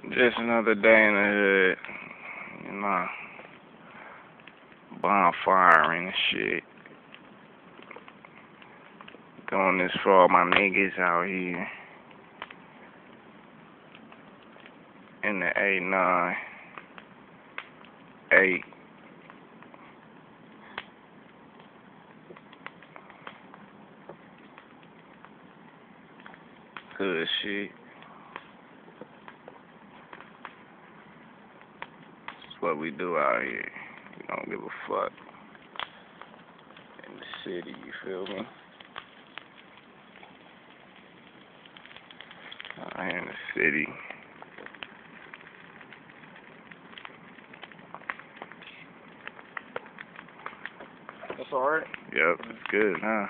Just another day in the hood, you know, bonfiring and shit. Doing this for all my niggas out here in the 8-9, 8. Hood shit. That's what we do out here. We don't give a fuck. In the city, you feel me? Out here in the city. That's alright? Yep, it's good, huh?